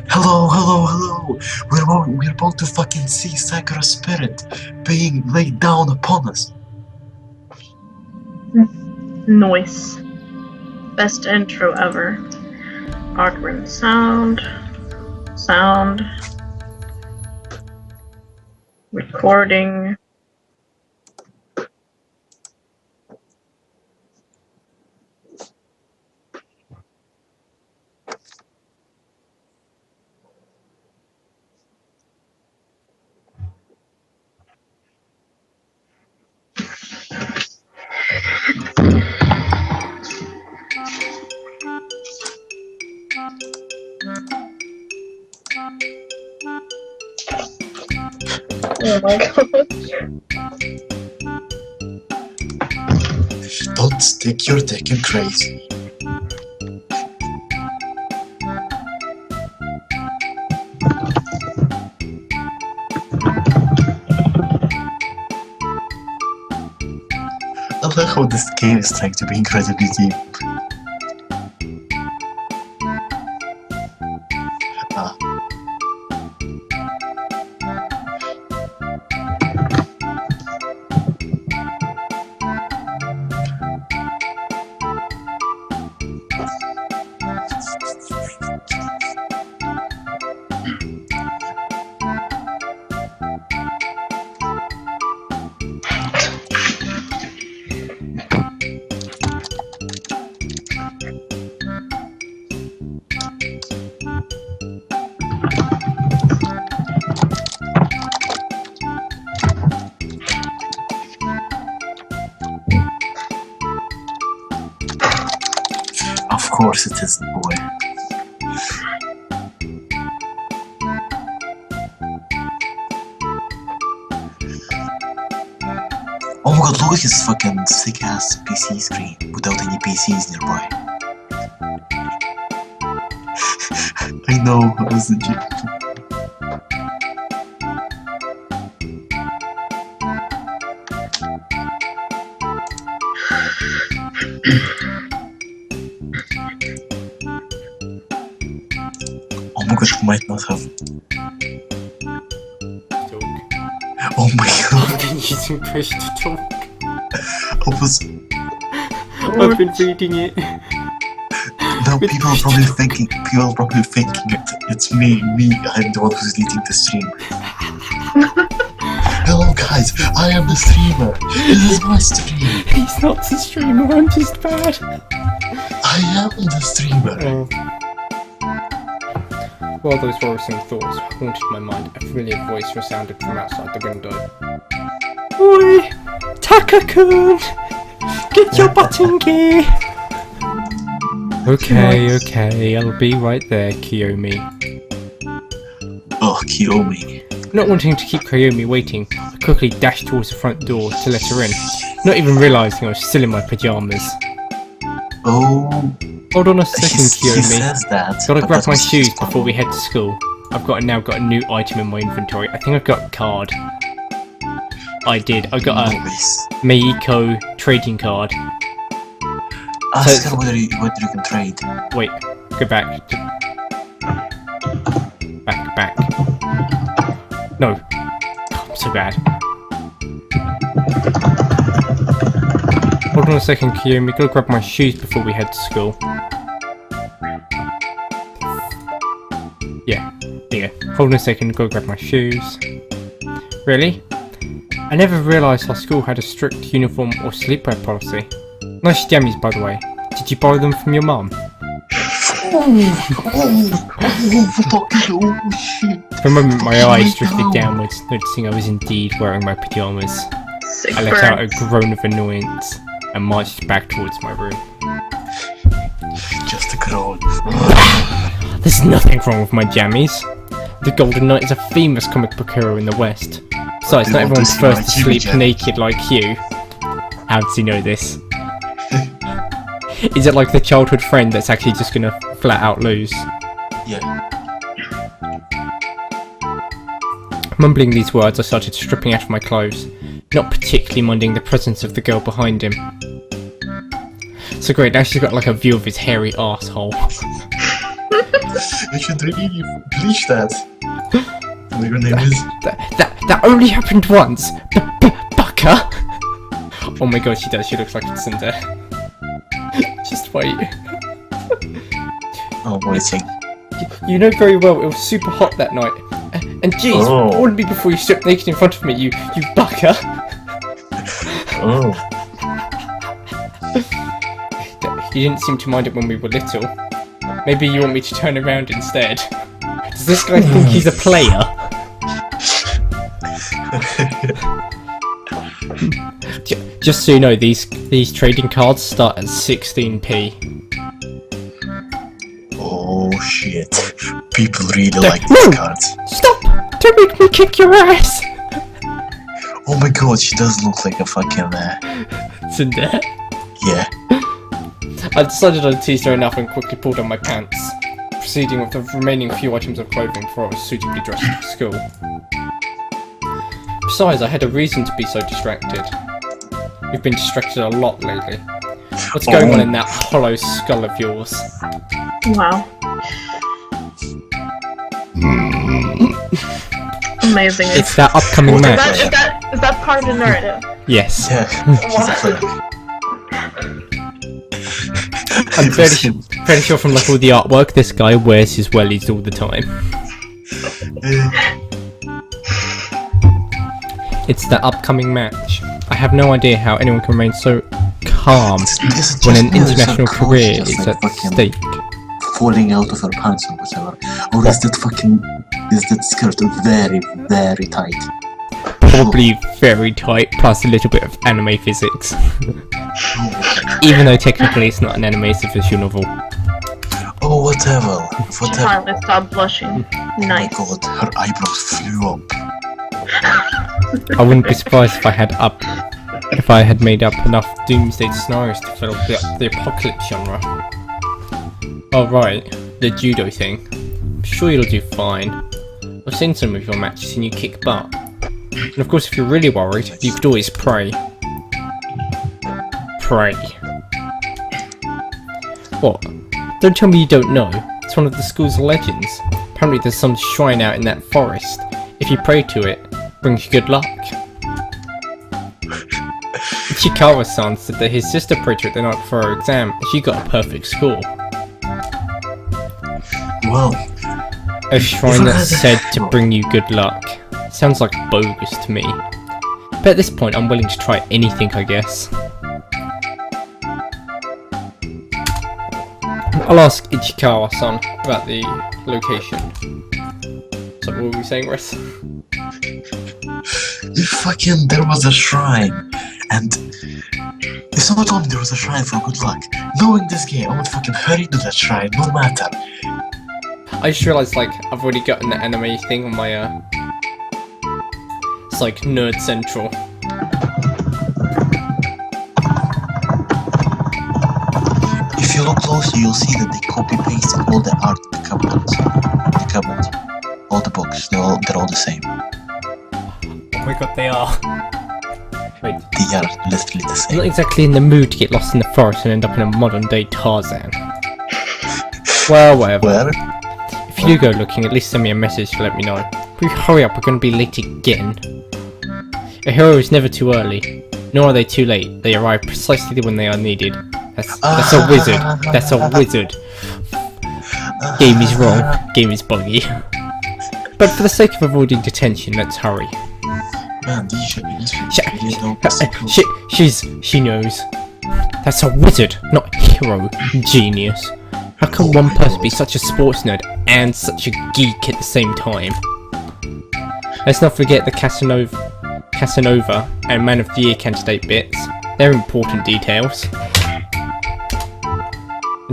Hello, hello, hello! We're about to fucking see Sakura's spirit being laid down upon us. Noise. Best intro ever. Awkward sound. Recording. Oh my god. Don't stick your dick in crazy. I love how this game is trying to be incredibly deep. Of course it is the boy. Oh my god, look at his fucking sick ass PC screen without any PCs nearby. I know, I was legit. Oh my god, you might not have. Oh my god. I've been using Chris to talk. I was. I've been reading it. Now people are probably thinking it's me, I'm the one who's leading the stream. Hello guys, I am the streamer. This is my stream. He's not the streamer, I'm just bad. I am the streamer. While those worrisome thoughts haunted my mind, a familiar voice resounded from outside the window. Oi! Taka-kun! Get your butt in gear! Okay, I'll be right there, Kiyomi. Oh, Kiyomi. Not wanting to keep Kiyomi waiting, I quickly dashed towards the front door to let her in, not even realising I was still in my pyjamas. Oh. Hold on a second, He Kiyomi. says that. Gotta grab my shoes before we head to school. I've now got a new item in my inventory. I think I've got a card. I did. I got a Meiko trading card. Ask her whether you can trade. Wait, go back. Back. No. I'm so bad. Hold on a second, Kiyomi. Gotta grab my shoes before we head to school. Yeah, there you go. Hold on a second, gotta grab my shoes. Really? I never realised our school had a strict uniform or sleepwear policy. Nice jammies, by the way. Did you borrow them from your mum? For a moment my eyes drifted downwards, noticing I was indeed wearing my pyjamas. I let out a groan of annoyance and marched back towards my room. Just a groan. There's nothing wrong with my jammies. The Golden Knight is a famous comic book hero in the West. Besides, not everyone prefers to sleep naked like you. How does he know this? Is it like the childhood friend that's actually just gonna flat out lose? Yeah. Mumbling these words, I started stripping out of my clothes, not particularly minding the presence of the girl behind him. So great, now she's got like a view of his hairy arsehole. You should really bleach that. What your name is? That only happened once. Bucker. Oh my god, she does. She looks like it's in there. Just wait. Oh, waiting. You know very well it was super hot that night. And geez, warn me before you strip naked in front of me, you bucker. Oh. You didn't seem to mind it when we were little. Maybe you want me to turn around instead. Does this guy think he's a player? Just so you know, these trading cards start at 16p. Oh shit. People really like these cards. Stop! Don't make me kick your ass! Oh my god, she does look like a fucking Tsundere? yeah. I decided I'd tease her enough and quickly pulled on my pants, proceeding with the remaining few items of clothing before I was suitably dressed for school. Besides, I had a reason to be so distracted. We've been distracted a lot lately. What's going on in that hollow skull of yours? Wow. Amazing. It's that upcoming match. Is that part of the narrative? Yes. Yeah. She's a player. I'm fairly sure from like all the artwork, this guy wears his wellies all the time. It's the upcoming match. I have no idea how anyone can remain so calm when an international career is at stake. Falling out of her pants or whatever. Or is that skirt very, very tight? Probably very tight, plus a little bit of anime physics. Even though technically it's not an anime, it's a visual novel. Oh, whatever. Finally stop blushing. Nice. Oh my god, her eyebrows flew up. I wouldn't be surprised if I had made up enough doomsday scenarios to fill up the apocalypse genre. Oh right, the judo thing. I'm sure you'll do fine. I've seen some of your matches and you kick butt. And of course if you're really worried, you could always pray. Pray. What? Don't tell me you don't know. It's one of the school's legends. Apparently there's some shrine out in that forest. If you pray to it, it brings you good luck. Ichikawa-san said that his sister prayed to it the night before her exam and she got a perfect score. Well, A shrine that's said to bring you good luck. Sounds like bogus to me. But at this point I'm willing to try anything, I guess. I'll ask Ichikawa-san about the location. So what were we saying, Russ? there was a shrine, and if someone told me there was a shrine for good luck, knowing this game, I would fucking hurry to that shrine, no matter. I just realised, like, I've already gotten the anime thing on my, it's like Nerd Central. If you look closely, you'll see that they copy-pasted all the art in the cupboard. All the books, they're all the same. Oh my god, they are. Wait. They are literally the I'm same. not exactly in the mood to get lost in the forest and end up in a modern-day Tarzan. Well, whatever. Where? If you do go looking, at least send me a message to let me know. Please hurry up, we're going to be late again. A hero is never too early, nor are they too late. They arrive precisely when they are needed. That's a wizard. That's a wizard. Game is wrong. Game is buggy. But for the sake of avoiding detention, let's hurry. Man, these She knows. That's a wizard, not hero. Genius. How can one person be such a sports nerd and such a geek at the same time? Let's not forget the Casanova and Man of the Year candidate bits. They're important details. I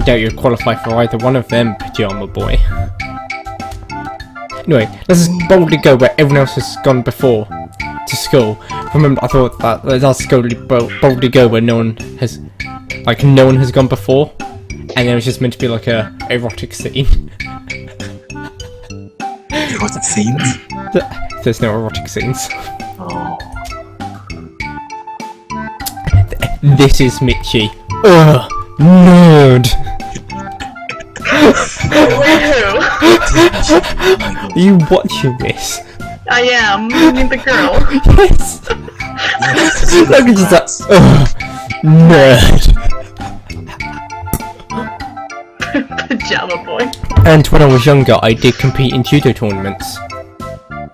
doubt you'll qualify for either one of them, Pyjama Boy. Anyway, let's just boldly go where everyone else has gone before. To school. Remember, I thought that let's boldly go where no one has gone before. And it was just meant to be like a erotic scene. Erotic scenes? There's no erotic scenes. Oh. This is Mitchie. Ugh, nerd. Are you watching this? I am. You mean the girl? Yes! Look at just that. Nerd! Pajama boy. And when I was younger, I did compete in judo tournaments.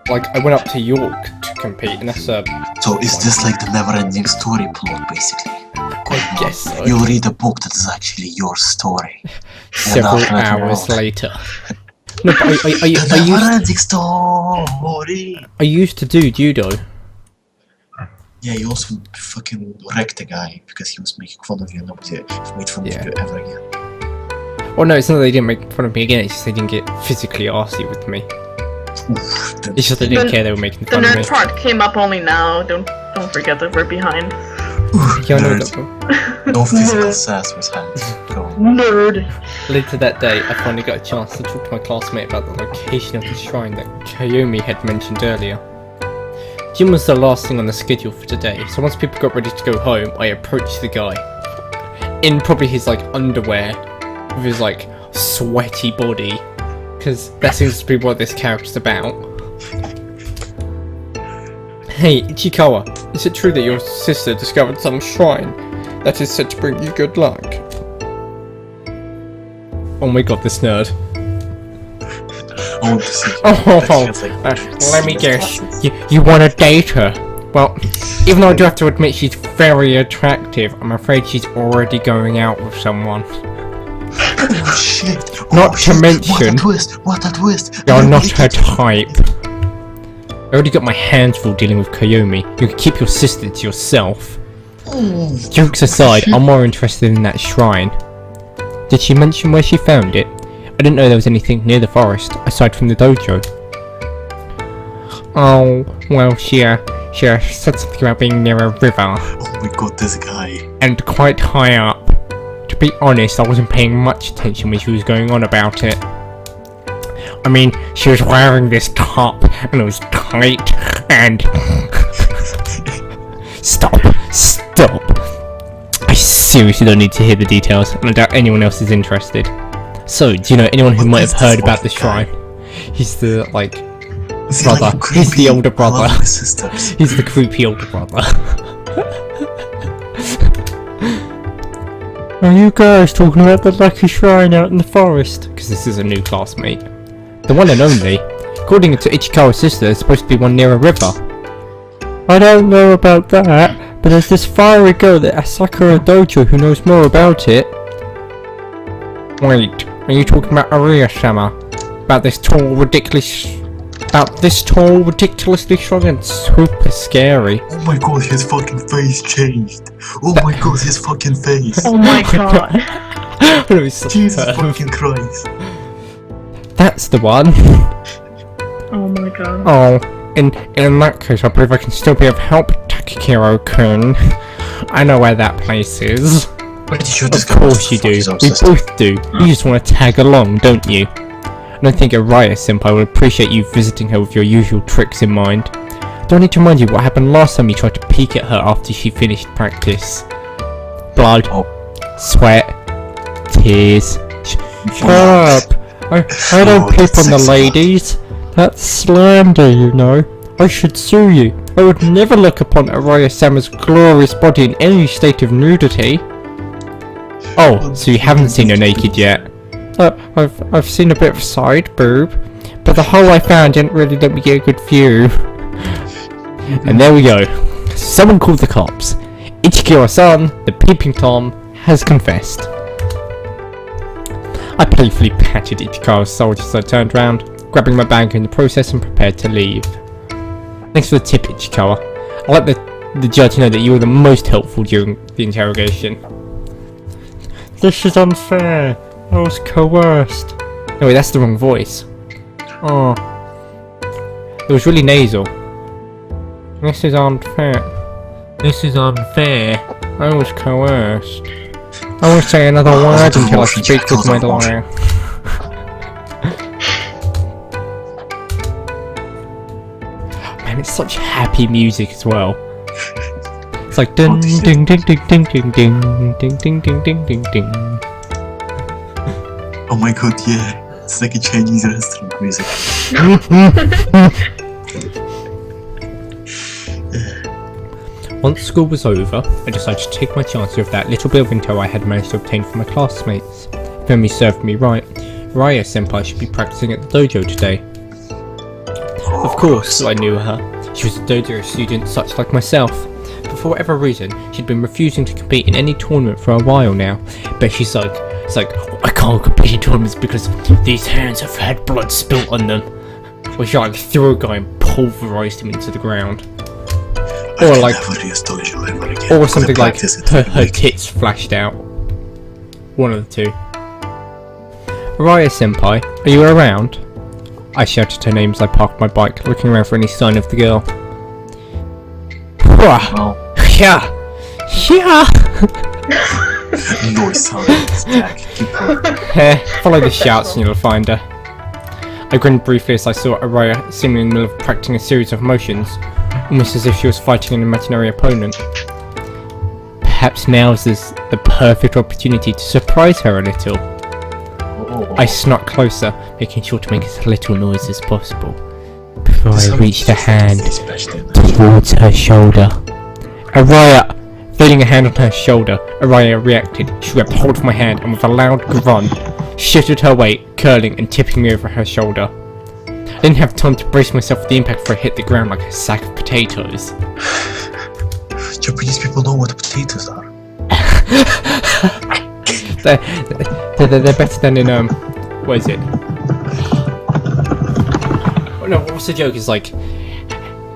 Like, I went up to York to compete, and that's a... So is this like the never-ending story plot, basically? I guess so. You read a book that is actually your story. Several hours later. No, but I used to do judo. Yeah, you also fucking wrecked a guy because he was making fun of you and nobody made fun of you ever again. Well, no, it's not that they didn't make fun of me again, it's just they didn't get physically arsey with me. It's just they didn't care they were making fun of me. The nerd part came up only now, don't forget that we're behind. Yeah, I know that. No physical sass was had. Nerd! Later that day, I finally got a chance to talk to my classmate about the location of the shrine that Kayomi had mentioned earlier. Gym was the last thing on the schedule for today, so once people got ready to go home, I approached the guy. In probably his like underwear, with his like sweaty body, because that seems to be what this character's about. Hey, Ichikawa, is it true that your sister discovered some shrine that is said to bring you good luck? Oh my god, this nerd. Let me guess. You want to date her? Well, even though I do have to admit she's very attractive, I'm afraid she's already going out with someone. Oh shit! Not to mention, what a twist! You're not her type. I already got my hands full dealing with Kayomi. You can keep your sister to yourself. Jokes aside, I'm more interested in that shrine. Did she mention where she found it? I didn't know there was anything near the forest, aside from the dojo. Oh, well, she said something about being near a river. Oh my god, this guy. And quite high up. To be honest, I wasn't paying much attention when she was going on about it. I mean, she was wearing this top, and it was tight, and... Stop! I seriously don't need to hear the details, and I doubt anyone else is interested. So, do you know anyone who might have heard about the shrine? He's the, like, brother. He's the older brother. He's the creepy older brother. Are you guys talking about the lucky shrine out in the forest? Because this is a new classmate. The one and only. According to Ichikawa's sister, there's supposed to be one near a river. I don't know about that, but there's this fiery girl at Sakura Dojo who knows more about it. Wait, are you talking about Aria-sama? About this tall, ridiculously strong and super scary? Oh my god, his fucking face changed. Oh my god, his fucking face. Oh my god. Jesus fucking Christ. That's the one. Oh my god. Oh, in that case, I believe I can still be of help, Takahiro-kun. I know where that place is. Of course you do. We both do. You just want to tag along, don't you? I don't think Araya-senpai would appreciate you visiting her with your usual tricks in mind. Do I need to remind you what happened last time you tried to peek at her after she finished practice? Blood, sweat, tears. Shut up! I don't peep on the ladies. That's slander, you know. I should sue you. I would never look upon Araya-sama's glorious body in any state of nudity. Oh, so you haven't seen her naked yet? I've seen a bit of side boob, but the hole I found didn't really let me get a good view. And there we go. Someone called the cops. Ichikawa-san, the peeping Tom, has confessed. I playfully patted Ichikawa's soldier as I turned round, grabbing my bag in the process and prepared to leave. Thanks for the tip, Ichikawa. I'll let the judge know that you were the most helpful during the interrogation. This is unfair. I was coerced. No wait, that's the wrong voice. Oh. It was really nasal. This is unfair. This is unfair. I was coerced. I won't say another word until I speak with my lawyer. Man, it's such happy music as well. It's like ding ding ding ding ding ding ding ding ding ding ding ding ding. Oh my god, yeah. It's like a Chinese restaurant music. Once school was over, I decided to take my chances with that little bit of intel I had managed to obtain from my classmates. If memory served me right, Raya Senpai should be practicing at the dojo today. Of course, I knew her. She was a dojo student such like myself. But for whatever reason, she'd been refusing to compete in any tournament for a while now. But she's like, I can't compete in tournaments because these hands have had blood spilt on them. Or she like threw a guy and pulverized him into the ground. Or like, or something like her tits flashed out. One of the two. Raya Senpai, are you around? I shouted her name as I parked my bike, looking around for any sign of the girl. Yeah. Noise sounds, Jack. Keep going. Follow the shouts and you'll find her. I grinned briefly as I saw Araya seemingly in the middle of practicing a series of motions, almost as if she was fighting an imaginary opponent. Perhaps now is the perfect opportunity to surprise her a little. I snuck closer, making sure to make as little noise as possible, before I reached a hand towards her shoulder. Araya! Feeling a hand on her shoulder, Araya reacted. She grabbed hold of my hand and with a loud grunt, shifted her weight, curling and tipping me over her shoulder. I didn't have time to brace myself for the impact before I hit the ground like a sack of potatoes. Japanese people know what potatoes are. They're better than in what is it? Oh, no, what's the joke? Is like,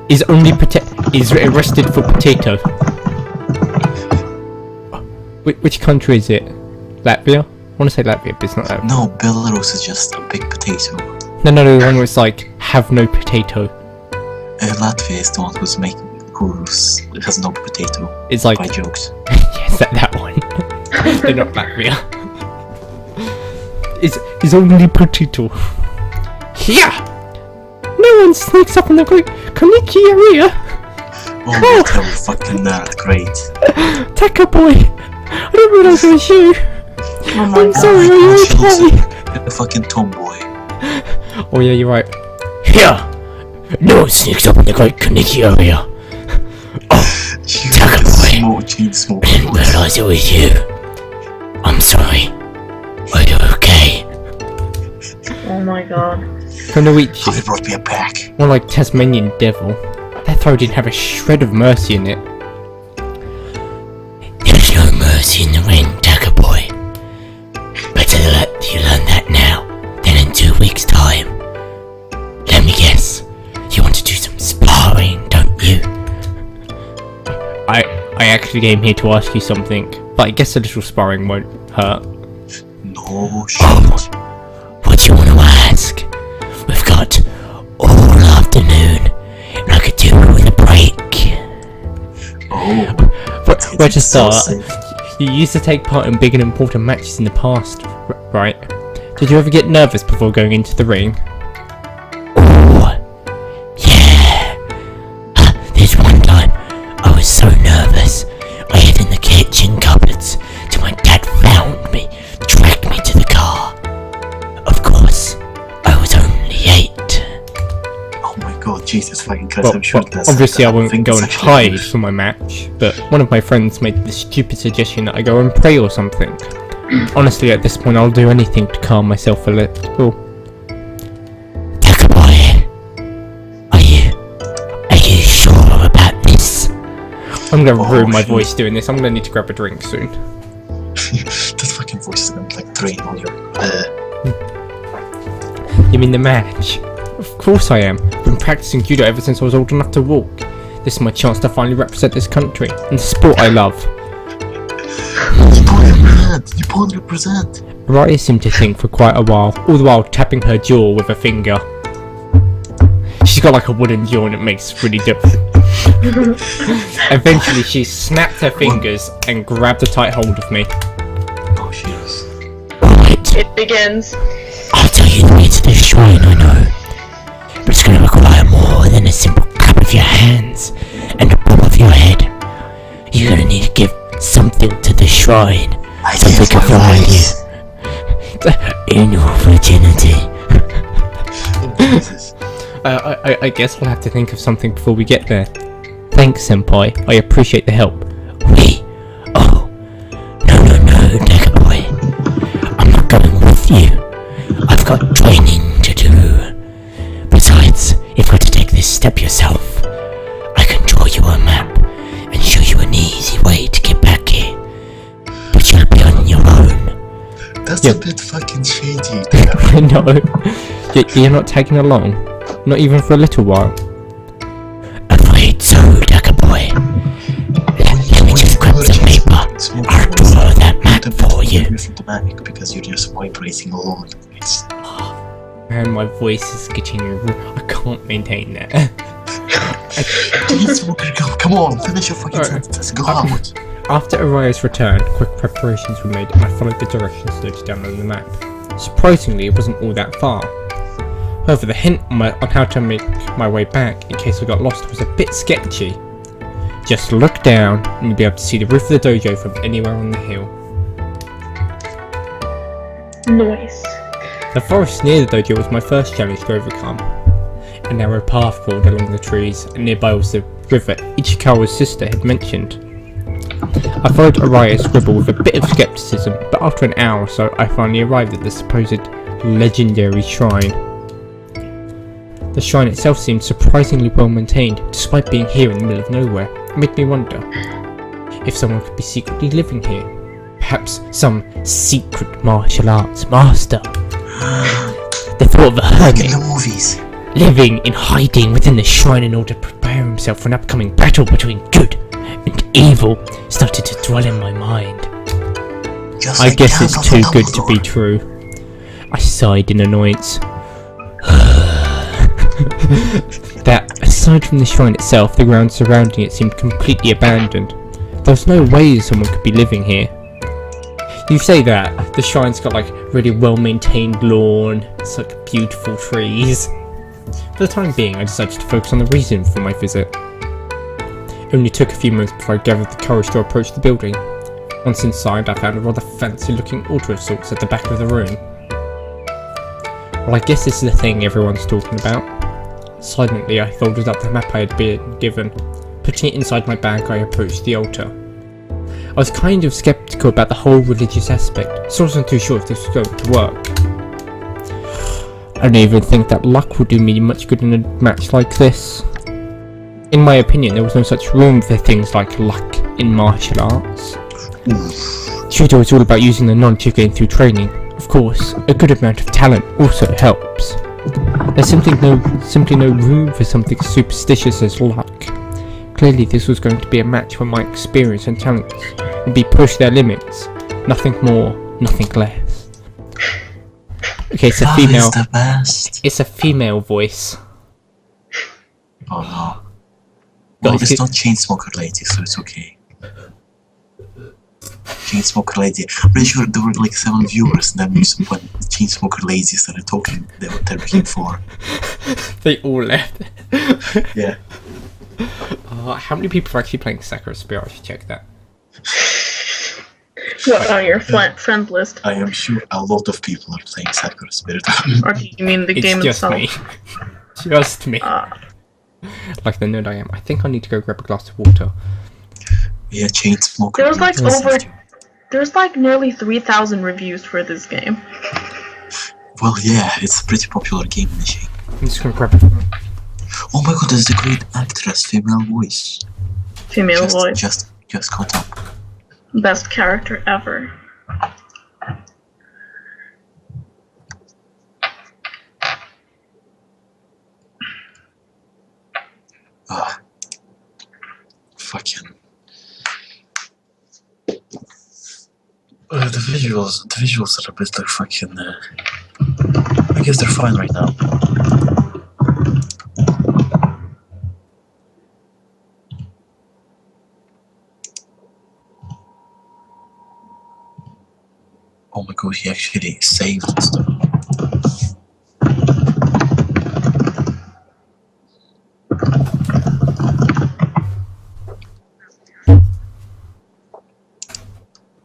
is arrested for potato. Which country is it? Latvia? I want to say Latvia, but it's not that. No, Belarus is just a big potato. No, the one where it's like, have no potato. Latvia is the one who has no potato. It's like, by jokes. Yes, that one. They're not Latvia. It's only potato. Here! No one sneaks up on the great Kaniki area! Oh, that was fucking great. Taka boy! I didn't realize it was you! Oh my I'm god. sorry, are you okay? The fucking tomboy. Oh yeah, you're right. Here! No one sneaks up on the great Kaniki area! Oh, Taka boy! Chain smoke. I didn't realize it was you. I'm sorry. Are you okay? Oh my god. From the Wheat Oh, they brought me a pack. more like Tasmanian devil. That throw didn't have a shred of mercy in it. There's no mercy in the ring, Taka boy. Better let you learn that now than in 2 weeks' time. Let me guess. You want to do some sparring, don't you? I actually came here to ask you something, but I guess a little sparring won't hurt. No shit. Oh, what do you want to ask? We've got all afternoon, and I could do with a break. Oh. Where to start? You used to take part in big and important matches in the past, right? Did you ever get nervous before going into the ring? Oh, yeah. There's one time I was so nervous, I hid in the kitchen cupboards till my dad found me, dragged me to the car. Of course, I was only 8. Oh my god, Jesus fucking Christ, Well, I'm sure that's... obviously I wouldn't go and hide for my match, but one of my friends made the stupid suggestion that I go and pray or something. Honestly, at this point I'll do anything to calm myself a little. Takaboy, are you sure about this? I'm gonna ruin my voice doing this. I'm gonna need to grab a drink soon. That fucking voice is gonna like drain all your... You mean the match? Of course I am. I've been practicing judo ever since I was old enough to walk. This is my chance to finally represent this country and the sport I love. You can't represent. Raya seemed to think for quite a while, all the while tapping her jaw with a finger. She's got like a wooden jaw and it makes really different. Eventually she snapped her fingers and grabbed a tight hold of me. Oh, jeez. Right, It begins. I'll tell you the way to the shrine, I know. But it's gonna require more than a simple clap of your hands and a bob of your head. You're gonna need to give something to the shrine. I Something gave of my value. voice. anal virginity. Oh, Jesus. I guess we'll have to think of something before we get there. Thanks, Senpai. I appreciate the help. We? Oh. No, Decker boy. I'm not going with you. I've got training to do. Besides, if you're to take this step yourself, I can draw you a map and show you an easy way to get back here. But you'll be on your own. That's a bit fucking shady. I know. You're not tagging along? Not even for a little while? Afraid so, Decker boy. Let me just grab some paper. I'll draw that map for you. Because you're just vibrating all over the place. Man, my voice is getting... I can't maintain that. Smoker, go. Come on, finish your fucking sentence. Go out. After Araya's return, quick preparations were made and I followed the directions noted down on the map. Surprisingly, it wasn't all that far. However, the hint on how to make my way back in case I got lost was a bit sketchy. Just look down and you'll be able to see the roof of the dojo from anywhere on the hill. Nice. The forest near the dojo was my first challenge to overcome. A narrow path crawled along the trees, and nearby was the river Ichikawa's sister had mentioned. I followed Araya's scribble with a bit of skepticism, but after an hour or so I finally arrived at the supposed legendary shrine. The shrine itself seemed surprisingly well maintained, despite being here in the middle of nowhere. It made me wonder if someone could be secretly living here. Perhaps some secret martial arts master. The thought of a hermit In the movies. living in hiding within the shrine in order to prepare himself for an upcoming battle between good and evil started to dwell in my mind. Just I like guess it's too Dumbledore. good to be true. I sighed in annoyance. That, aside from the shrine itself, the ground surrounding it seemed completely abandoned. There was no way someone could be living here. You say that, the shrine's got like really well maintained lawn, it's like beautiful trees. For the time being, I decided to focus on the reason for my visit. It only took a few moments before I gathered the courage to approach the building. Once inside, I found a rather fancy looking altar of sorts at the back of the room. Well, I guess this is the thing everyone's talking about. Silently, I folded up the map I had been given. Putting it inside my bag, I approached the altar. I was kind of skeptical about the whole religious aspect, so I wasn't too sure if this was going to work. I don't even think that luck would do me much good in a match like this. In my opinion, there was no such room for things like luck in martial arts. Judo is all about using the knowledge you gain through training. Of course, a good amount of talent also helps. There's simply no room for something superstitious as luck. Clearly this was going to be a match where my experience and talents would be pushed their limits. Nothing more, nothing less. Okay, it's a Love female. is the best. It's a female voice. Oh no. Well, Guys, it's not Chainsmoker Lady, so it's okay. Chainsmoker Lady. I'm pretty sure there were like 7 viewers, and then when Chainsmoker Lady started talking, they're looking for. They all left. Yeah. How many people are actually playing Sakura Spirit? I should check that. What, on your friend list? I am sure a lot of people are playing Sakura Spirit. Or do you mean the It's game just itself? me. Just me. Ah. Like the nerd I am. I think I need to go grab a glass of water. Yeah, Chainsmoker. There was like Lady. there's like nearly 3,000 reviews for this game. Well, yeah, it's a pretty popular game in the chain. I'm just gonna grab it. Oh my god, there's a great actress, female voice. Female voice. Just caught up. Best character ever. Fucking. The visuals are a bit like fucking. I guess they're fine right now. Oh my god, he actually saved and stuff.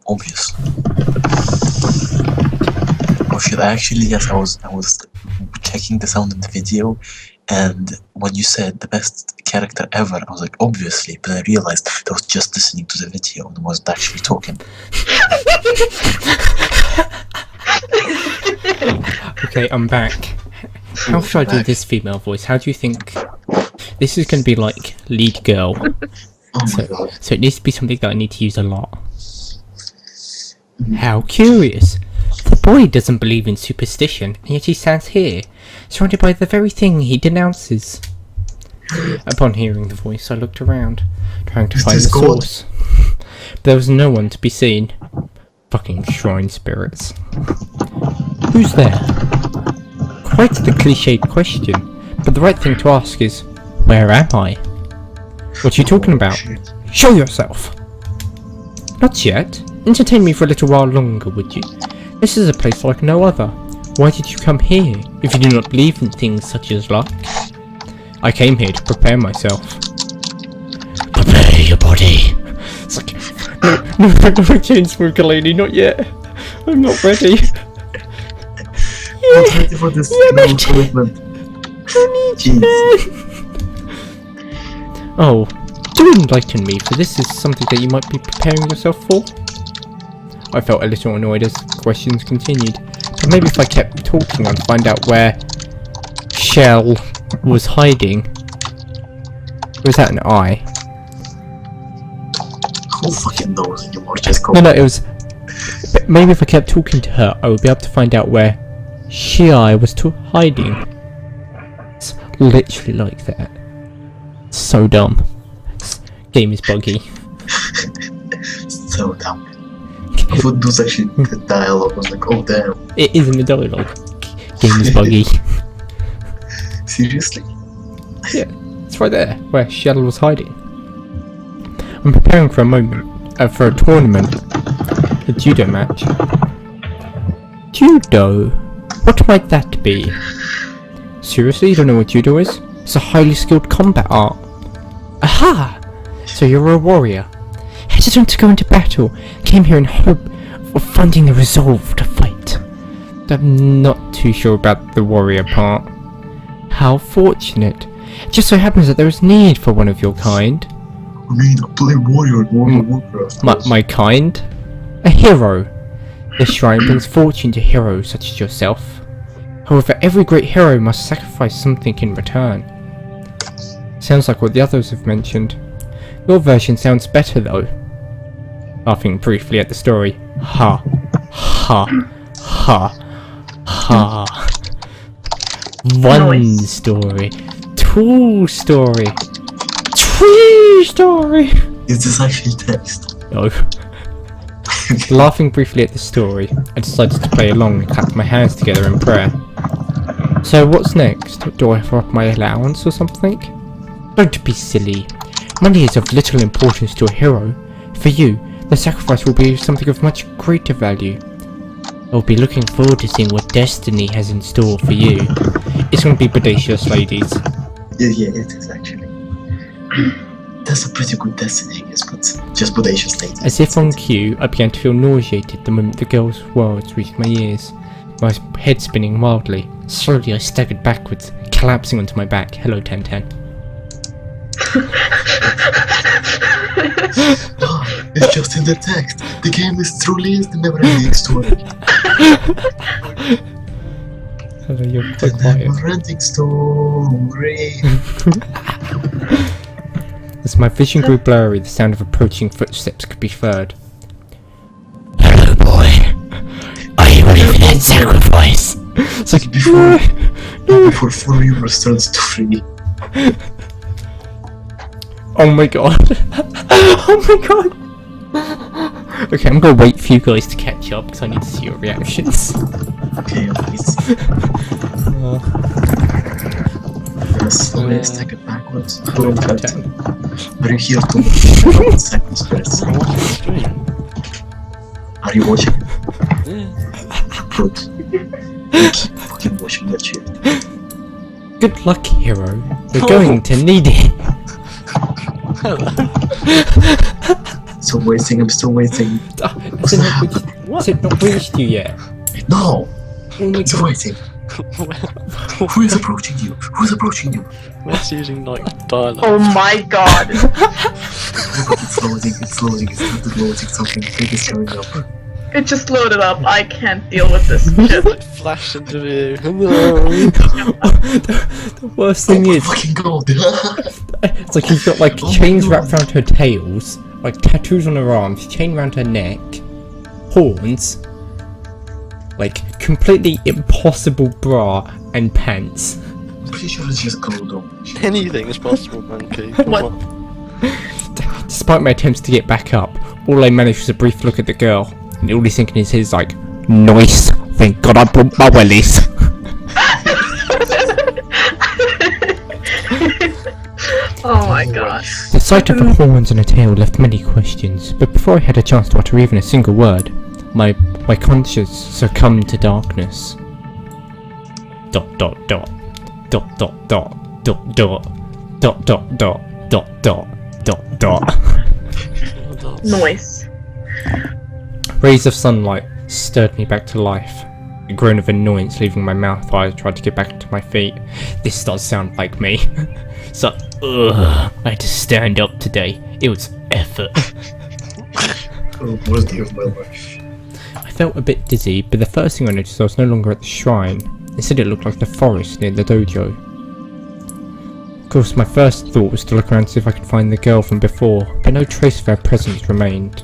Obvious. Oh shit. Because actually, yes, I was checking the sound in the video, and when you said the best character ever, I was like, obviously, but I realized I was just listening to the video and wasn't actually talking. Okay, I'm back. How should I do this female voice? How do you think? This is going to be like lead girl. Oh my god. So it needs to be something that I need to use a lot. How curious. The boy doesn't believe in superstition, and yet he stands here, surrounded by the very thing he denounces. Upon hearing the voice, I looked around, trying to find the source. But there was no one to be seen. Fucking shrine spirits. Who's there? Quite the cliched question, but the right thing to ask is, where am I? What are you talking about? Show yourself! Not yet. Entertain me for a little while longer, would you? This is a place like no other. Why did you come here, if you do not believe in things such as luck? I came here to prepare myself. Prepare your body. It's like, no, Chainsmoker lady, not yet. I'm not ready. I'm not ready for this commitment. Oh, do enlighten me, for this is something that you might be preparing yourself for? I felt a little annoyed as questions continued, but maybe if I kept talking I'd find out where Shell was hiding. Or is that an I? Who fucking knows anymore? Just go. No, it was... Maybe if I kept talking to her, I would be able to find out where Shell was hiding. It's literally like that. It's so dumb. This game is buggy. So dumb. I thought those actually the dialogue was like, oh damn. It is in the dialogue. Game is buggy. Seriously? Yeah, it's right there, where Shell was hiding. I'm preparing for a tournament. A judo match. Judo? What might that be? Seriously, you don't know what judo is? It's a highly skilled combat art. Aha! So you're a warrior. Hesitant to go into battle, came here in hope of finding the resolve to fight. I'm not too sure about the warrior part. How fortunate. It just so happens that there is need for one of your kind. I mean, I play warrior in World of Warcraft. My kind? A hero. This shrine brings fortune to heroes such as yourself. However, every great hero must sacrifice something in return. Sounds like what the others have mentioned. Your version sounds better though. Laughing briefly at the story. Ha. Ha. Ha. Ha. One story. Two story. Three story. Is this actually text? No. Laughing briefly at the story, I decided to play along and clap my hands together in prayer. So what's next? Do I offer up my allowance or something? Don't be silly. Money is of little importance to a hero. For you, the sacrifice will be something of much greater value. I'll be looking forward to seeing what destiny has in store for you. It's going to be bodacious, ladies. Yeah, it is actually. That's a pretty good destiny, I guess, but just bodacious ladies. As if on cue, I began to feel nauseated the moment the girl's words reached my ears. My head spinning wildly. Slowly I staggered backwards, collapsing onto my back. Hello, 1010. Oh, it's just in the text. The game is truly the never-ending story. Hello, you're The quite quiet. never-ending story. As my vision grew blurry, the sound of approaching footsteps could be heard. Hello, boy. Are you ready for that sacrifice? It's like, Before 4 euros turns to 3. oh my god. Oh my god. Okay, I'm gonna wait for you guys to catch up because I need to see your reactions. Okay, please. Slowly stack it backwards. Hello, Don't cut. 1010. Are you here to 1 second stress? Are you watching? Good. Keep fucking watching that shit. Good luck, hero. You're going to need it. Still waiting, I'm still waiting. Has it not reached you yet? No! Oh my He's god. waiting. Who is approaching you? Who's approaching you? Wes using like dialogue. Oh my god. It's loading, it started loading, something big is coming up. It just loaded up. I can't deal with this shit. Like flash into view. Hello. The worst thing is, Fucking god! it's like he's got like chains wrapped around her tails, like tattoos on her arms, chain around her neck, horns, like completely impossible bra and pants. I'm pretty sure it's just gold though. Anything is possible, monkey. Come What? on. Despite my attempts to get back up, all I managed was a brief look at the girl, and all he's thinking in his head is like, nice, thank god I brought my wellies. Oh my god. The sight of the horns and a tail left many questions, but before I had a chance to utter even a single word, my conscience succumbed to darkness. Dot dot dot. Dot dot dot. Dot dot. Dot dot dot. Dot dot. Dot dot. Noise. Rays of sunlight stirred me back to life. A groan of annoyance leaving my mouth while I tried to get back to my feet. This does sound like me. So, I had to stand up today. It was effort. Oh, worst day of my life. I felt a bit dizzy, but the first thing I noticed I was no longer at the shrine. Instead it looked like the forest near the dojo. Of course, my first thought was to look around to see if I could find the girl from before, but no trace of her presence remained.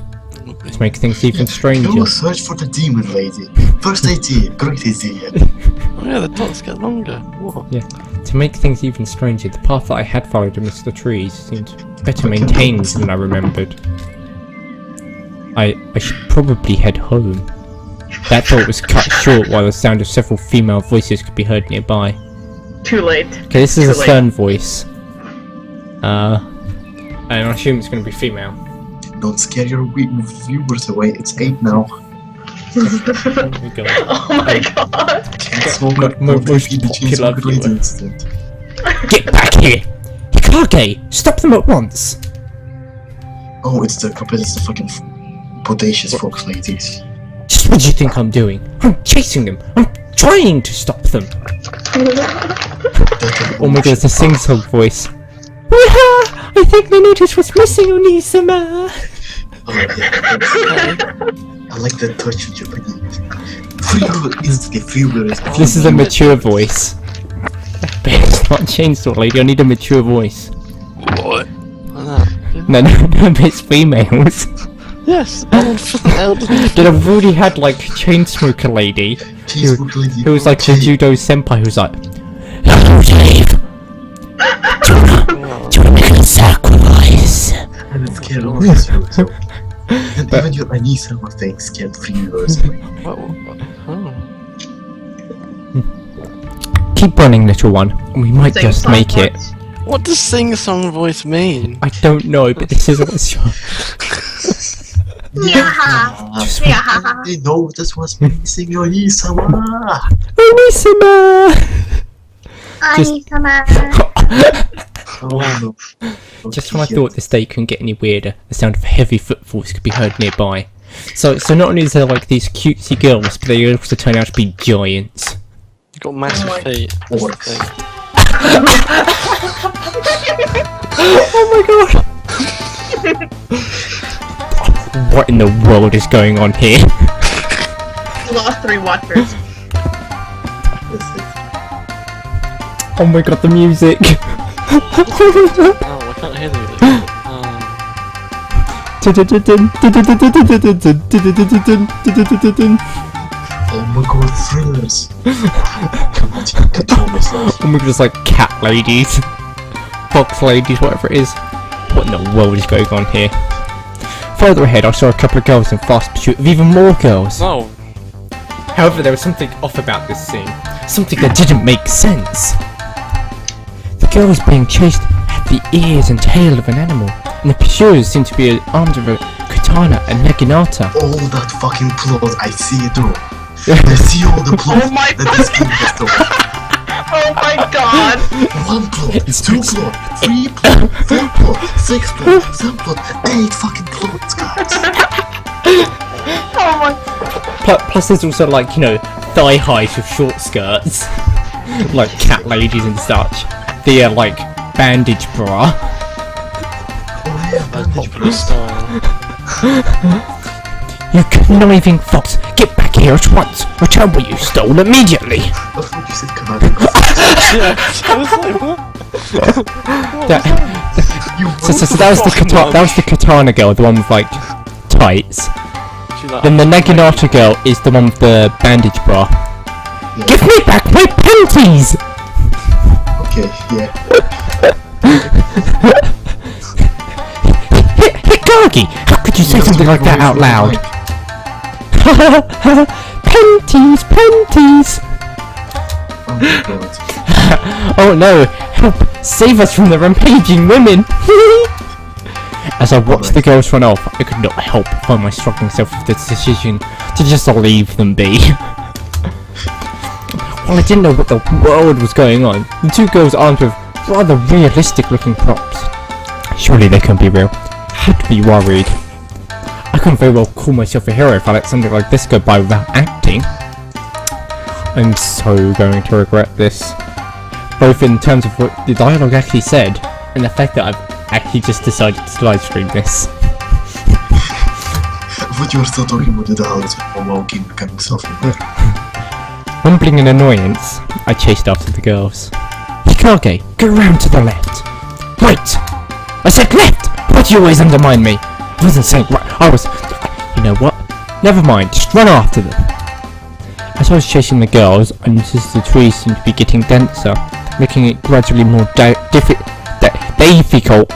To make things even stranger. Go search for the demon lady. First idea, great idea. Oh yeah, the dots get longer. What? To make things even stranger, the path that I had followed amidst the trees seemed better maintained than I remembered. I should probably head home. That thought was cut short while the sound of several female voices could be heard nearby. Too late. Okay, this is Too a late. stern voice. And I assume it's going to be female. Don't scare your viewers away, it's 8 now. Oh my god. Oh my god. Can't smoke my it, most don't feed the chains popular of great viewer. instant. Get back here! Hikage! Stop them at once! Oh, it's the fucking bodacious fox ladies. Just what do you think I'm doing? I'm chasing them! I'm trying to stop them! Oh my god, it's a sing-song voice. Wah! I think I noticed what's missing, Onisama! Oh, yeah. I like the touch of Japanese. Free instantly free This is a mature voice. But it's not Chainsaw Lady, I need a mature voice. What? No, but it's females. Yes, elderly. But I've already had like Chainsmoker Lady, who was like the judo senpai who was like, hello Dave! Do you wanna make a sacrifice? And it's scared all of us, so. And even your Anissa was saying scared free viewers. Oh. Keep running, little one, and we might Sing just song make it. voice. What does sing-song voice mean? I don't know, but this is what's your... They know this was missing your Anissa. Onisama! Oh no. Just when I thought this day couldn't get any weirder, the sound of heavy footfalls could be heard nearby. So not only is there like these cutesy girls, but they also turn out to be giants. You got massive feet. That's the Orcs. thing. Oh my god! What in the world is going on here? Lost 3 watchers. Oh my god, the music! Oh, I can't hear the music. Oh my god, thrillers. Come on, control myself. Oh my god, it's like cat ladies. Fox ladies, whatever it is. What in the world is going on here? Further ahead, I saw a couple of girls in fast pursuit of even more girls. Oh, However, there was something off about this scene. Something that didn't make sense. The girls being chased had the ears and tail of an animal, and the pursuers seemed to be armed with a katana and naginata. All that fucking plot, I see it all. I see all the plot Oh my that this game has done. Oh my god. 1 plot, 2 plot, 3 plot, 4 plot, 6 plot, 7 plot, 8 fucking plots, guys. Oh my. Plus there's also like, you know, thigh highs with short skirts. Like cat ladies and such. The like bandage bra. That's popular style. You conniving fox, get back here at once. Return what you stole immediately. I thought you said conniving. Yeah, I was like, what? So that was the katana girl, the one with like tights. She like, Then the Naginata girl is the one with the bandage bra. Give me back my panties! Okay, yeah. Hikagi, how could you say something like that out loud? Panties, panties! Oh my god. Oh no! Help! Save us from the rampaging women! As I watched the girls run off, I could not help find my struggling self with the decision to just leave them be. While I didn't know what the world was going on, the two girls armed with rather realistic looking props. Surely they couldn't be real. Had to be worried. I couldn't very well call myself a hero if I let something like this go by without acting. I'm so going to regret this. Both in terms of what the dialogue actually said, and the fact that I've actually just decided to live stream this. I thought you were still talking about the dialogues while King becoming self-aware. Mumbling in annoyance, I chased after the girls. Hikage, go round to the left. Wait! I said left! Why do you always undermine me? I wasn't saying right, I was... You know what? Never mind, just run after them. As I was chasing the girls, I noticed the trees seemed to be getting denser, making it gradually more difficult.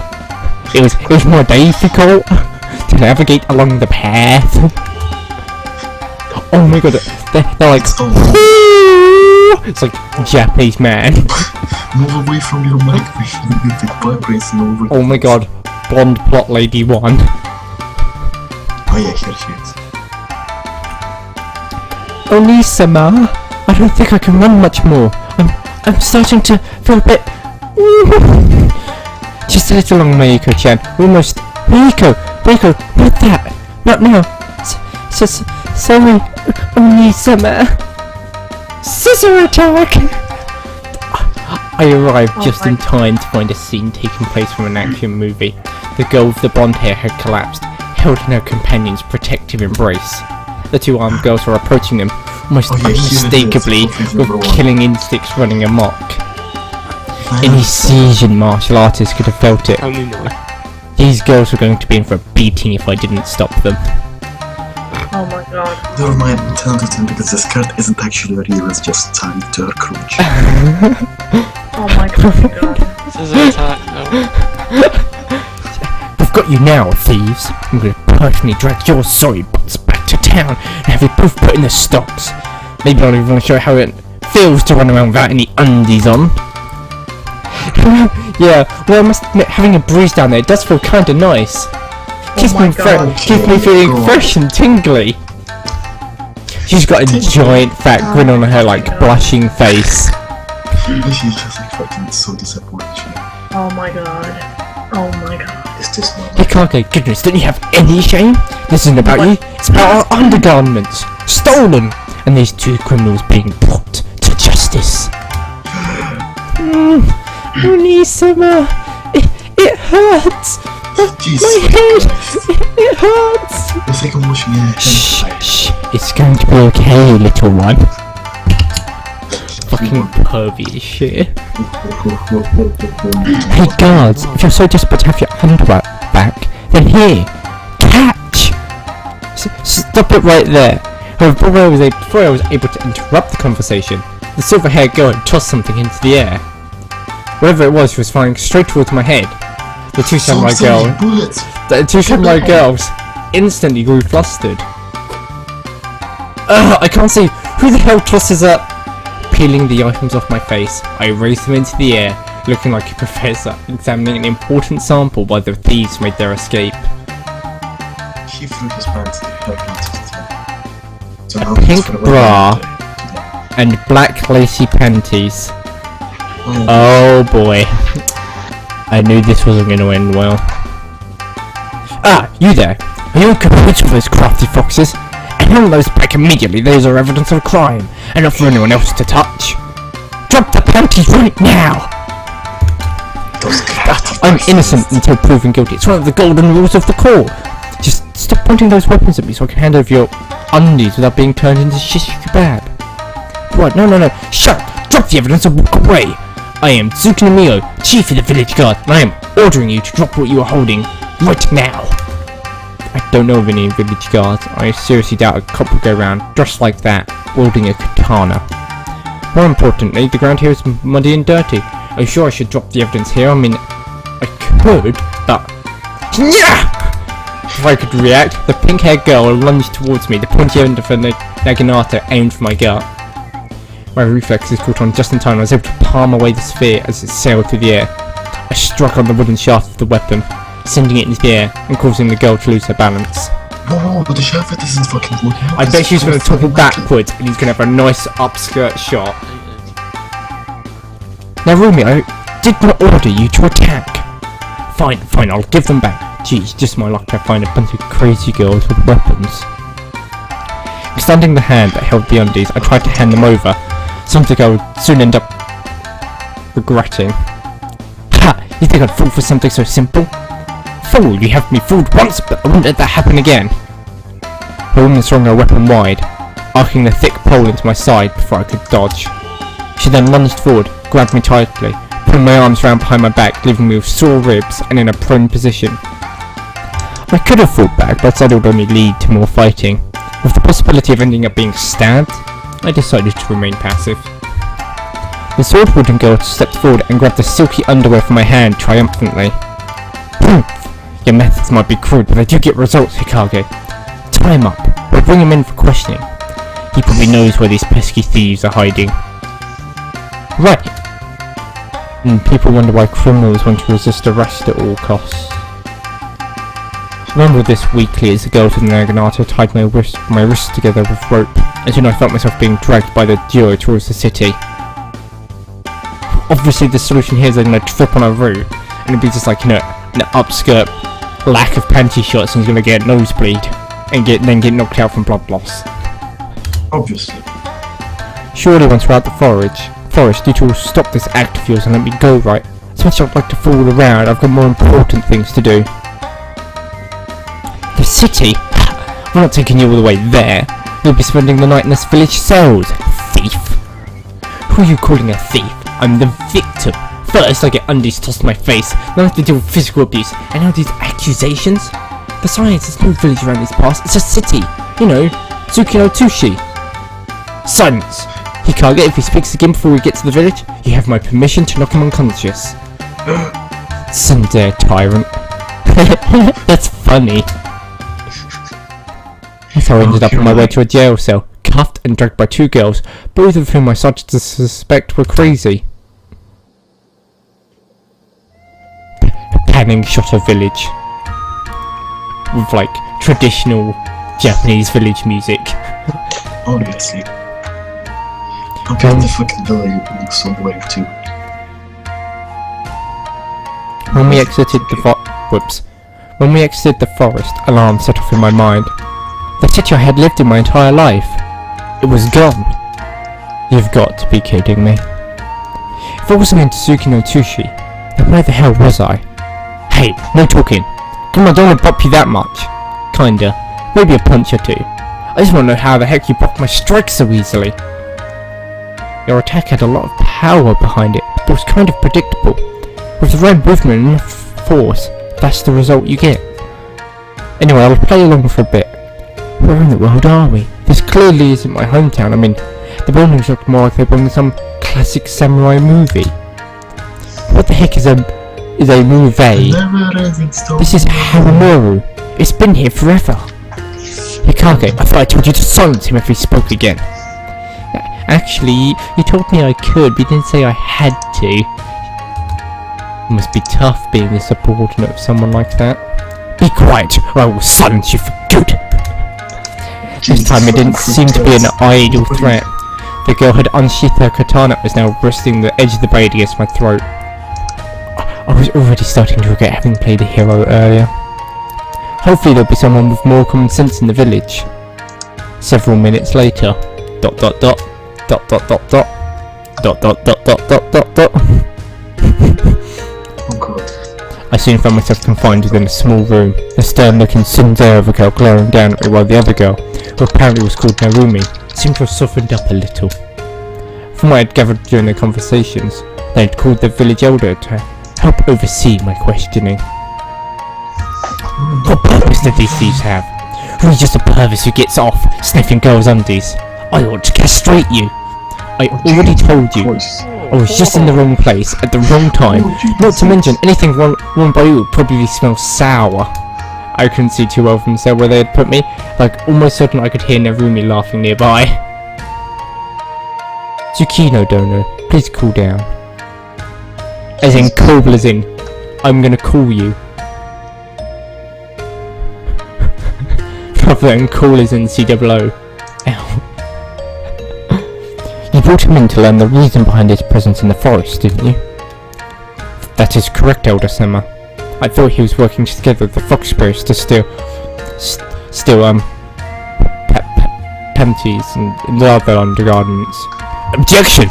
It was more difficult to navigate along the path. Oh my god, they're like... It's like Japanese man. Move away from your mic, it vibrates and over. Oh my god, blonde plot lady 1. Oh yeah, here she is. Oni-sama, I don't think I can run much more. I'm starting to feel a bit... Just a little longer, Mayuko-chan. Almost... Mayuko, not that. Not now. Sorry, Oni-sama. Scissor attack! I arrived just in time to find a scene taking place from an action movie. The girl with the blonde hair had collapsed, held in her companion's protective embrace. The two armed girls were approaching them, almost unmistakably, with killing instincts running amok. Any seasoned martial artist could have felt it. only no. These girls were going to be in for a beating if I didn't stop them. Oh my god. Never mind, 10 out of 10 because the skirt isn't actually real, it's just tied to her crotch. Oh my god. Scissor attack, no. We've got you now, thieves. I'm going to personally drag your sorry butts back to town and have you both put in the stocks. Maybe I'll even show how it feels to run around without any undies on. Yeah, well I must admit, having a breeze down there does feel kinda nice. Keeps me feeling fresh and tingly. She's got a giant fat grin on her like blushing face. She's just like fucking so disappointed. Oh my god. Oh my god. Is this not Hikage, goodness, don't you have any shame? This isn't about you, it's about our undergarments. Stolen! And these two criminals being brought to justice. Oni-sama, it hurts! Jesus My head! Christ. It hurts! It's like I'm watching a Shh, it's going to be okay, little one. Fucking pervy as shit. Hey guards, if you're so desperate to have your underwear back, then here, catch! Stop it right there. However, before I was able to interrupt the conversation, the silver-haired girl had tossed something into the air. Whatever it was flying straight towards my head. The two samurai girls instantly grew flustered. I can't see. Who the hell tosses up? Peeling the items off my face, I raised them into the air, looking like a professor examining an important sample while the thieves made their escape. He threw his pants to her so A pink bra and black lacy panties. Oh boy. I knew this wasn't going to end well. Ah, you there. Are you in cahoots with those crafty foxes? And hand those back immediately. Those are evidence of crime, and not for anyone else to touch. Drop the panties right now! Those I'm innocent until proven guilty. It's one of the golden rules of the court. Just stop pointing those weapons at me so I can hand over your undies without being turned into shish kebab. What? No. Shut up! Drop the evidence and walk away! I am Tsukino, chief of the village guard, and I am ordering you to drop what you are holding right now. I don't know of any village guards. I seriously doubt a cop would go around dressed like that, wielding a katana. More importantly, the ground here is muddy and dirty. Are you sure I should drop the evidence here? I mean, I could, but... Yeah! If I could react, the pink-haired girl lunged towards me, the pointy end of her naginata aimed for my gut. My reflexes caught on just in time. I was able to palm away the sphere as it sailed through the air. I struck on the wooden shaft of the weapon, sending it into the air and causing the girl to lose her balance. Whoa, but the shaft isn't fucking good. I bet she's going to topple backwards and he's going to have a nice upskirt shot. Now Rumi, I did not order you to attack. Fine, I'll give them back. Geez, just my luck to find a bunch of crazy girls with weapons. Extending the hand that held the undies, I tried to hand them over, something I would soon end up regretting. Ha! You think I'd fall for something so simple? Fool, you have me fooled once, but I won't let that happen again. The woman swung her weapon wide, arcing the thick pole into my side before I could dodge. She then lunged forward, grabbed me tightly, pulling my arms round behind my back, leaving me with sore ribs and in a prone position. I could have fought back, but said it would only lead to more fighting. With the possibility of ending up being stabbed, I decided to remain passive. The sword-wielding girl stepped forward and grabbed the silky underwear from my hand triumphantly. Your methods might be crude, but they do get results, Hikage. Tie him up, or bring him in for questioning. He probably knows where these pesky thieves are hiding. Right. And people wonder why criminals want to resist arrest at all costs. I remember this weekly as the girl to the naginata tied my wrists together with rope, and soon I felt myself being dragged by the duo towards the city. Obviously the solution here is I'm going to trip on a route, and it'll be just like, an upskirt lack of panty shots, and he's going to get nosebleed, and then get knocked out from blood loss. Obviously. Surely once we're out the forest, you two will stop this act of yours and let me go, right? As much as I'd like to fool around, I've got more important things to do. The city? We're not taking you all the way there. You'll be spending the night in this village cells, thief. Who are you calling a thief? I'm the victim. First I get undies tossed in my face, then I have to deal with physical abuse, and now these accusations? Besides, there's no village around these parts, it's a city. You know, Tsukino Tushi. Silence! Hikage, if he speaks again before we get to the village, you have my permission to knock him unconscious. Sunday, tyrant. That's funny. That's how I ended up on my way to a jail cell, cuffed and dragged by two girls, both of whom I started to suspect were crazy. Panning shot of village. With like traditional Japanese village music. Obviously. I bet the fucking village looks so weird too. When we exited the forest, alarm set off in my mind. The city I had lived in my entire life. It was gone. You've got to be kidding me. If I wasn't in Tsukino Tushi, then where the hell was I? Hey, no talking. Come on, I don't want to bop you that much. Kinda. Maybe a punch or two. I just want to know how the heck you blocked my strike so easily. Your attack had a lot of power behind it, but it was kind of predictable. With the right movement and enough force, that's the result you get. Anyway, I'll play along for a bit. Where in the world are we? This clearly isn't my hometown. I mean, the buildings look more like they belong in some classic samurai movie. What the heck is a movie? This is Haramoru. It's been here forever. Hikage, I thought I told you to silence him if he spoke again. Actually, you told me I could, but you didn't say I had to. It must be tough being the subordinate of someone like that. Be quiet, or I will silence you for good. This time it didn't seem to be an idle threat. The girl had unsheathed her katana and was now resting the edge of the blade against my throat. I was already starting to regret having played a hero earlier. Hopefully there'll be someone with more common sense in the village. Several minutes later, dot dot dot, dot dot dot dot, dot dot dot dot dot dot dot. Oh god. I soon found myself confined within a small room, a stern-looking tsundere of a girl glaring down at me while the other girl, who apparently was called Narumi, seemed to have softened up a little. From what I had gathered during their conversations, they had called the village elder to help oversee my questioning. What purpose did these thieves have? Were you just a pervert who gets off sniffing girls' undies? I ought to castrate you! I already told you, I was just in the wrong place at the wrong time. Not to mention, anything wrong by you would probably smell sour. I couldn't see too well from the cell where they had put me, like almost certain I could hear Narumi laughing nearby. Tsukino Dono, please cool down. As in cool as in, I'm gonna call you. Rather than cool as in COO. Ow. You brought him in to learn the reason behind his presence in the forest, didn't you? That is correct, Elder Sema. I thought he was working together with the fox spirits to steal panties and the other undergarments. Objection!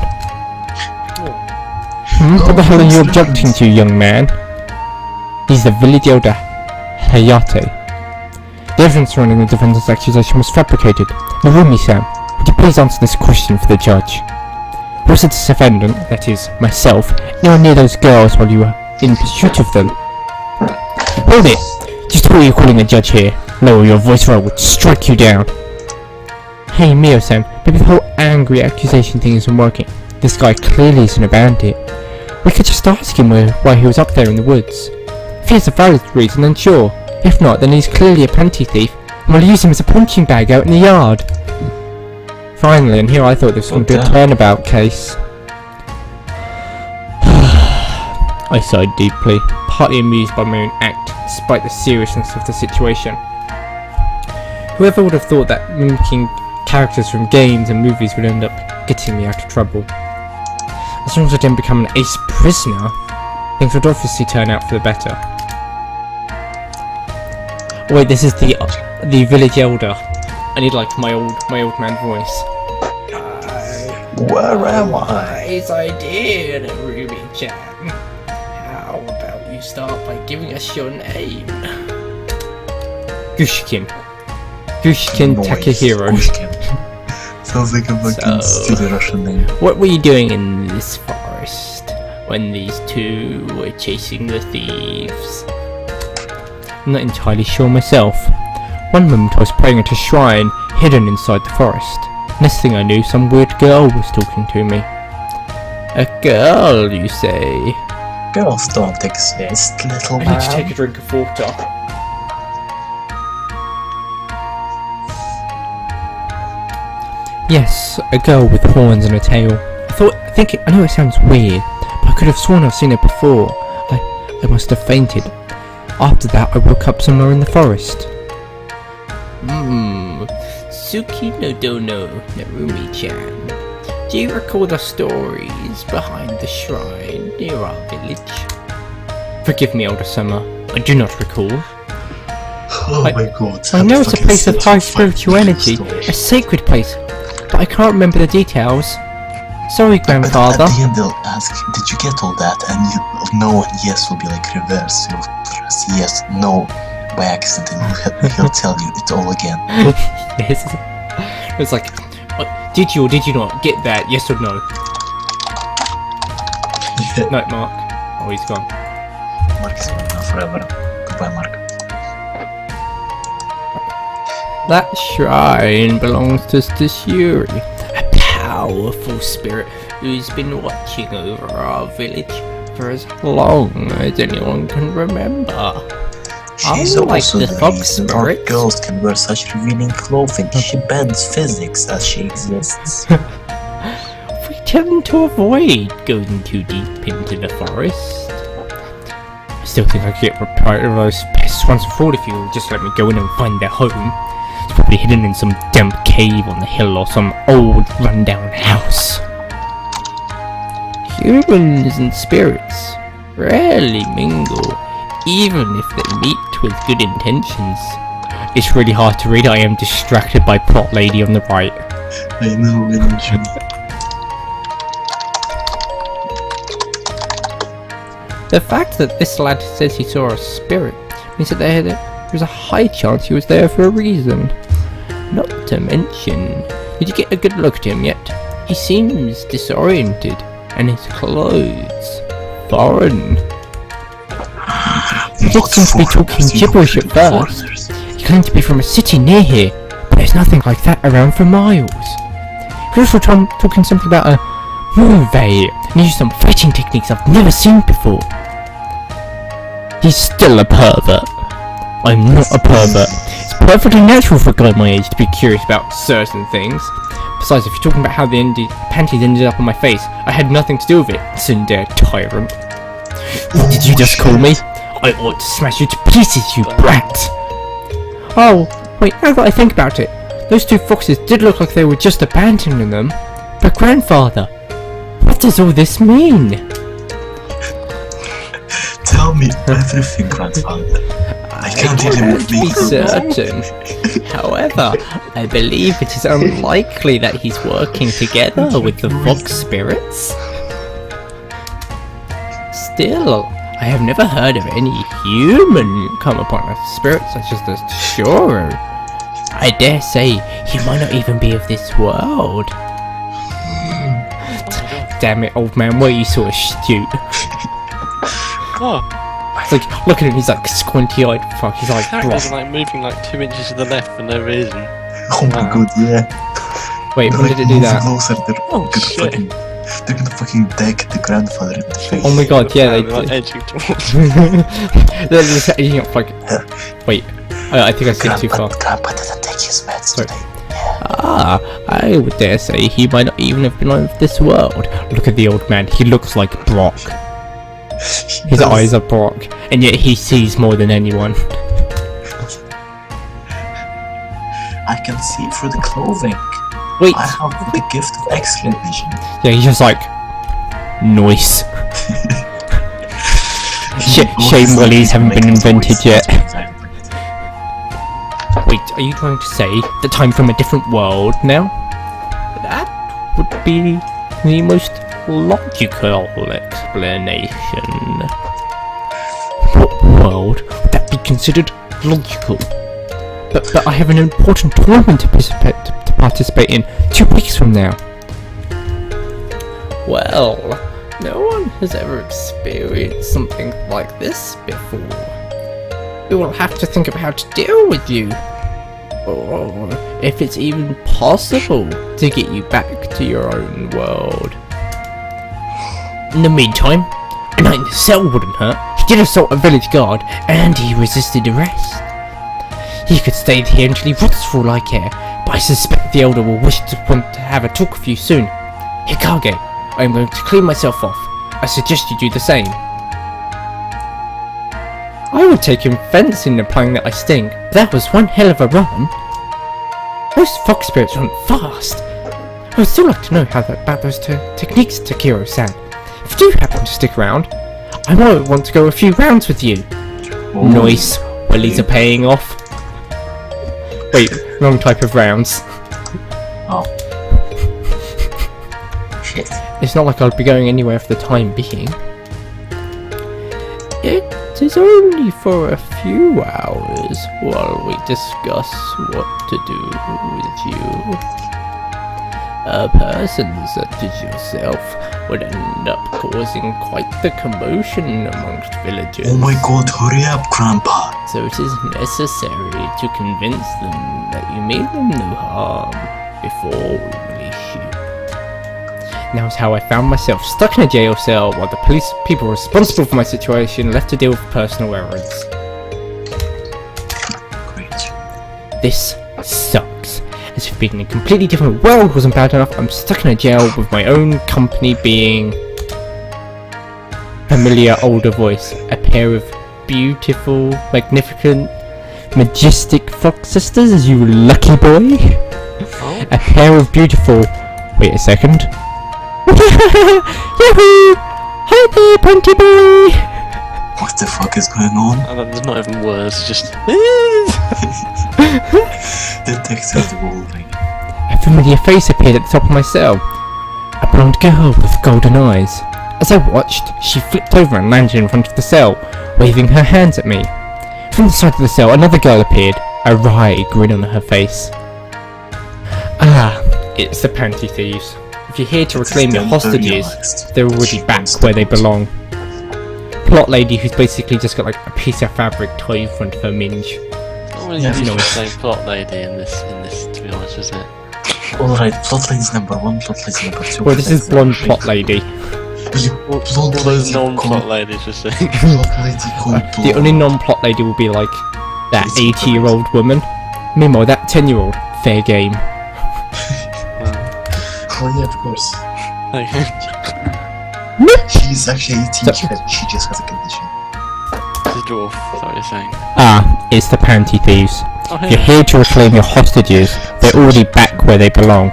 What the hell are you objecting to, young man? He's the village elder, Hayate. The evidence surrounding the defendant's accusation was fabricated. Narumi-san, would you please answer this question for the judge? Was the defendant, that is, myself, anywhere near those girls while you were in pursuit of them? Hold it! Just what are you calling a judge here? Lower your voice or I would strike you down. Hey Mio-san, maybe the whole angry accusation thing isn't working. This guy clearly isn't a bandit. We could just ask him why he was up there in the woods. If he has a valid reason, then sure. If not, then he's clearly a panty thief, and we'll use him as a punching bag out in the yard. Finally, and here I thought this was going to be a turnabout case. I sighed deeply, partly amused by my own act, despite the seriousness of the situation. Whoever would have thought that mimicking characters from games and movies would end up getting me out of trouble. As long as I didn't become an ace prisoner, things would obviously turn out for the better. Wait, this is the village elder. I need like my old man voice. Where am I? Yes, I did, Ruby-chan. How about you start by giving us your name? Gushkin Takahiro. Gushkin. Sounds like a fucking stupid Russian name. What were you doing in this forest when these two were chasing the thieves? I'm not entirely sure myself. One moment I was praying at a shrine hidden inside the forest. Next thing I knew, some weird girl was talking to me. A girl, you say? Girls don't exist, little man. I need to take a drink of water. Yes, a girl with horns and a tail. I know it sounds weird, but I could have sworn I've seen it before. I must have fainted. After that, I woke up somewhere in the forest. Suki no Dono, Narumi-chan. Do you recall the stories behind the shrine near our village? Forgive me, Elder Summer. I do not recall. Oh my god. I know it's a place of high spiritual energy, a sacred place, but I can't remember the details. Sorry, grandfather. But at the end they'll ask, did you get all that? And no and yes will be like reverse. You'll press yes, no by accident, and he'll tell you it all again. Yes. It's like, did you or did you not get that? Yes or no? No, Mark. Oh, he's gone. Mark is gone now forever. Goodbye, Mark. That shrine belongs to Stasuri, a powerful spirit who's been watching over our village for as long as anyone can remember. She's Unlike also the the fox reason our spirits. girls can wear such revealing clothing. She bends physics as she exists. We tend to avoid going too deep into the forest. I still think I could get rid of those pests once and for all if you would just let me go in and find their home. It's probably hidden in some damp cave on the hill or some old rundown house. Humans and spirits rarely mingle, even if they meet with good intentions. It's really hard to read. I am distracted by plot lady on the right. I know, Jimmy. The fact that this lad says he saw a spirit means that there was a high chance he was there for a reason. Not to mention, did you get a good look at him yet? He seems disoriented, and his clothes foreign. He did seem to be talking gibberish at first. He claimed to be from a city near here, but there's nothing like that around for miles. He was also talking something about a move and used some fighting techniques I've never seen before. He's still a pervert. I'm not a pervert. It's perfectly natural for a guy my age to be curious about certain things. Besides, if you're talking about how the panties ended up on my face, I had nothing to do with it, tsundere tyrant. What did you just call me? I ought to smash you to pieces, you brat! Oh, wait, now that I think about it, those two foxes did look like they were just abandoning them. But grandfather, what does all this mean? Tell me everything, grandfather. I can't even be certain. However, I believe it is unlikely that he's working together with the fox spirits. Still, I have never heard of any human come upon a spirit such as the Shoro. I dare say he might not even be of this world. Damn it, old man, were you so astute? Oh, It's like, look at him, he's like squinty-eyed. Fuck, he's like, characters blah. are like moving like 2 inches to the left for no reason. Oh my god, yeah. Wait, They're when like did it do moving that? closer, Oh, shit. they're gonna fucking deck the grandfather in the face. Oh my god, yeah, they They're like edging towards. They're just edging up like... Wait, I think I skipped too far. Grandpa didn't take his meds Sorry. today. Ah, I would dare say he might not even have been of this world. Look at the old man, he looks like Brock. His eyes are Brock, and yet he sees more than anyone. I can see through the clothing. Wait, I have the gift of X-ray vision. yeah, he's just like... Noise. Shame willies haven't been invented yet. Wait, are you trying to say that I'm from a different world now? That would be the most logical explanation. What world would that be considered logical? But I have an important tournament to participate in 2 weeks from now. Well, no one has ever experienced something like this before. We will have to think of how to deal with you. Or if it's even possible to get you back to your own world. In the meantime, a night in the cell wouldn't hurt. He did assault a village guard, and he resisted arrest. He could stay here until he rots for all I care, but I suspect the Elder will want to have a talk with you soon. Hikage, I am going to clean myself off. I suggest you do the same. I would take offense in implying that I stink. That was one hell of a run. Those fox spirits run fast. I would still like to know about those techniques, Takiro-san. If you do happen to stick around, I might want to go a few rounds with you. Noise. Willies are paying off. Wait, wrong type of rounds. Oh. Shit. It's not like I'll be going anywhere for the time being. It is only for a few hours while we discuss what to do with you. A person such as yourself would end up causing quite the commotion amongst villagers. Oh my god, hurry up, Grandpa. So it is necessary to convince them that you made them no harm before we release you. Now is how I found myself stuck in a jail cell while the people responsible for my situation left to deal with personal errands. Great. This sucks. As if being in a completely different world wasn't bad enough, I'm stuck in a jail with my own company being familiar older voice. A pair of beautiful, magnificent, majestic fox sisters, you lucky boy. Oh. A pair of beautiful... Wait a second. Yahoo! Hi there, Punty boy! What the fuck is going on? And there's not even words, just. Detective Wolverine. A familiar face appeared at the top of my cell. A blonde girl with golden eyes. As I watched, she flipped over and landed in front of the cell, waving her hands at me. From the side of the cell, another girl appeared, a wry grin on her face. Ah, it's the panty thieves. If you're here to reclaim your hostages, they're already back where they belong. Plot lady who's basically just got like a piece of fabric tied in front of her minge. Not really Yeah, used you know, to say plot lady in this, to be honest, is it? Alright, plot lady's number 1, plot lady's number 2. Well, this is blonde plot lady. All those non-plot ladies just saying. Plot lady called The only non-plot lady will be like that 80-year-old woman. Meanwhile, that 10-year-old, fair game. Oh yeah, of course. Like, She's actually 18, she just has a condition. it's a dwarf, is that what you're saying? Ah, it's the panty thieves. Oh, If you're here to reclaim your hostages, they're already back where they belong.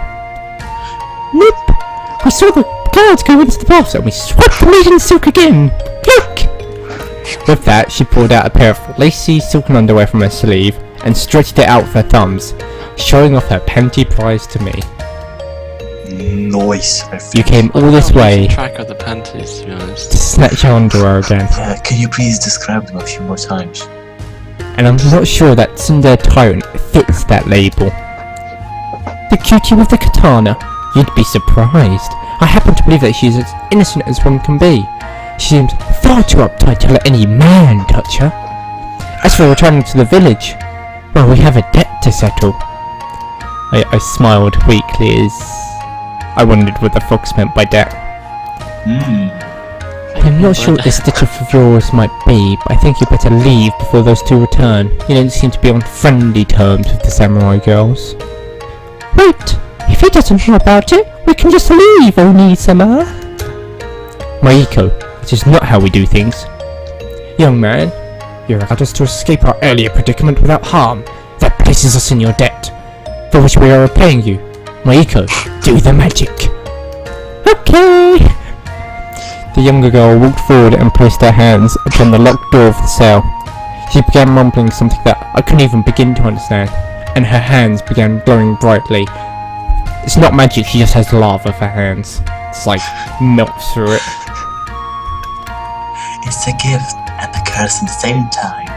Look! We saw the guards go into the bath and we swept the maiden silk again! Look! With that, she pulled out a pair of lacy silken underwear from her sleeve and stretched it out with her thumbs, showing off her panty prize to me. Nice. You came all this way Track of the panties, to be honest. to snatch your underwear again, Can you please describe them a few more times? and I'm not sure that Tsundere Tyrant fits that label. The cutie with the katana, you'd be surprised. I happen to believe that she's as innocent as one can be. She seems far too uptight to let any man touch her. As for returning to the village, well, we have a debt to settle. I smiled weakly as I wondered what the fox meant by debt. I'm not sure what this stitch of yours might be, but I think you better leave before those two return. You don't seem to be on friendly terms with the samurai girls. Wait! If he doesn't know about it, we can just leave, Oni-sama! Maiko, this is not how we do things. Young man, you allowed us to escape our earlier predicament without harm. That places us in your debt, for which we are repaying you. Maiko, do the magic! Okay! The younger girl walked forward and placed her hands upon the locked door of the cell. She began mumbling something that I couldn't even begin to understand, and her hands began glowing brightly. It's not magic, she just has lava for hands. It's like, melts through it. It's a gift and a curse at the same time.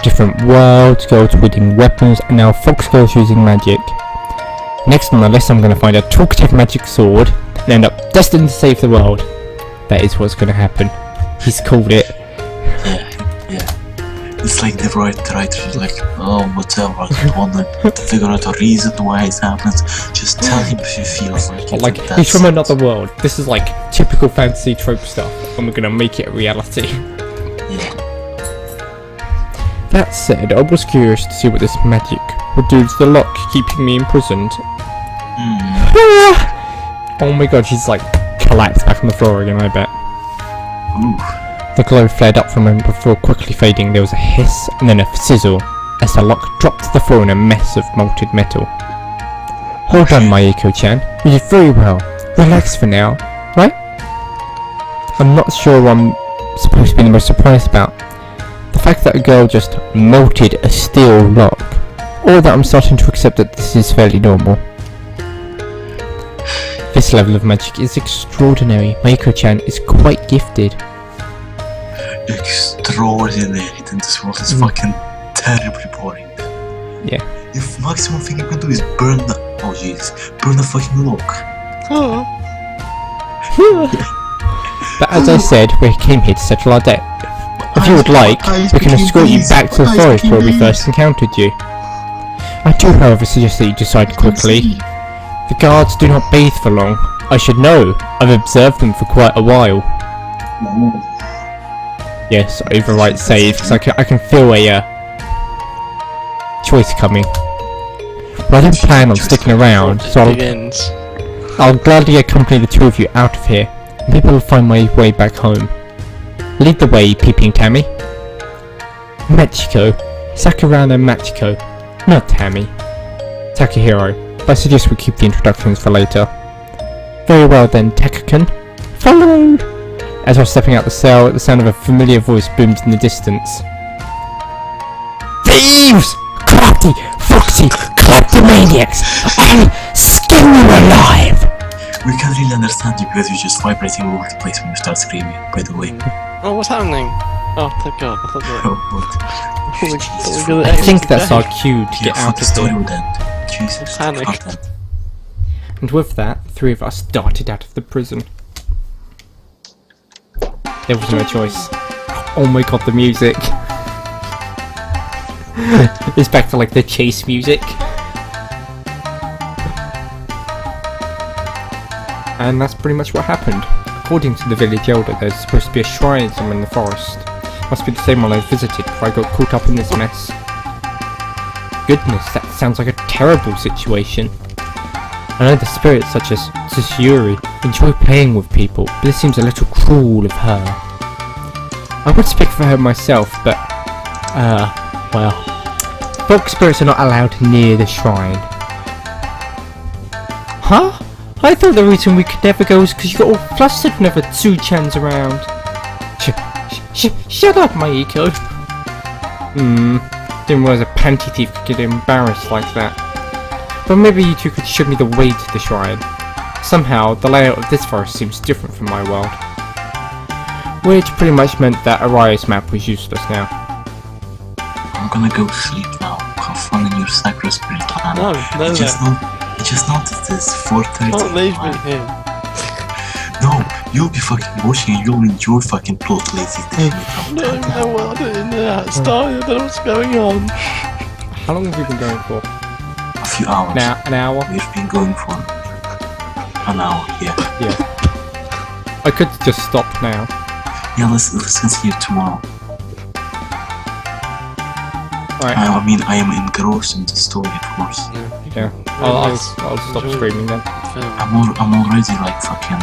Different worlds, girls wielding weapons, and now fox girls using magic. Next on the list I'm going to find a talkative magic sword, and end up destined to save the world. That is what's going to happen. He's called it. Yeah. It's like the writer is like, oh, whatever, I don't want to figure out a reason why it happens. Just tell him if he feels like it. Like, and he's from that's another world. This is like typical fantasy trope stuff, and we're going to make it a reality. Yeah. That said, I was curious to see what this magic would do to the lock keeping me imprisoned. Oh my god, she's like collapsed back on the floor again, I bet. Ooh. The glow flared up from him before quickly fading. There was a hiss and then a sizzle as the lock dropped to the floor in a mess of melted metal. Hold on, Maiko-chan. You did very well. Relax for now, right? I'm not sure what I'm supposed to be the most surprised about. The fact that a girl just melted a steel lock, or that I'm starting to accept that this is fairly normal. This level of magic is extraordinary. Maiko-chan is quite gifted. Extraordinary. Then this world is fucking terribly boring. Yeah. If maximum thing you can do is burn the burn the fucking lock. But as I said, we came here to settle our debt. If you would like, we can escort you back to the forest where we first encountered you. I do, however, suggest that you decide quickly. The guards do not bathe for long. I should know. I've observed them for quite a while. Yes, overwrite save, because I can feel a choice coming. Well, I don't plan on sticking around, so Begins. I'll gladly accompany the two of you out of here, and maybe I'll find my way back home. Lead the way, Peeping Tammy. Machiko. Sakura no Machiko. Not Tammy. Takahiro. But I suggest we keep the introductions for later. Very well then, Takakan. Follow! As I was stepping out the cell, the sound of a familiar voice boomed in the distance. Thieves! crafty, foxy kleptomaniacs and skin you alive! We can't really understand you because you're just vibrating all over the place when you start screaming, by the way. Oh, what's happening? Oh, thank God. I thought that. Oh, what? I think that's our cue to Yeah, get I out thought the of story here. would end. Jesus. Panic. God. And with that, the three of us darted out of the prison. There was no choice. Oh my god, the music. It's back to like the chase music. And that's pretty much what happened. According to the village elder, there's supposed to be a shrine somewhere in the forest. Must be the same one I visited before I got caught up in this mess. Goodness, that sounds like a terrible situation. I know the spirits such as Yuri enjoy playing with people, but this seems a little cruel of her. I would speak for her myself, but, well, folk spirits are not allowed near the shrine. Huh? I thought the reason we could never go was because you got all flustered whenever Tsu-chan's around. Shut up, my ego. Didn't realize a panty thief could get embarrassed like that. But maybe you two could show me the way to the shrine. Somehow, the layout of this forest seems different from my world. Which pretty much meant that Araya's map was useless now. I'm gonna go sleep now. Have fun in your Sakura spirit land. No, I just noticed this 4:30. Don't leave me here. No, you'll be fucking watching and you'll enjoy fucking plot lazy No, I didn't know how it started. I don't know what's going on. How long have we been going for? A few hours. Now, an hour? We've been going for an hour, yeah. Yeah. I could just stop now. Yeah, let's continue tomorrow. Alright. I mean, I am engrossed in the story, of course. Yeah. I'll stop screaming then. I'm already like fucking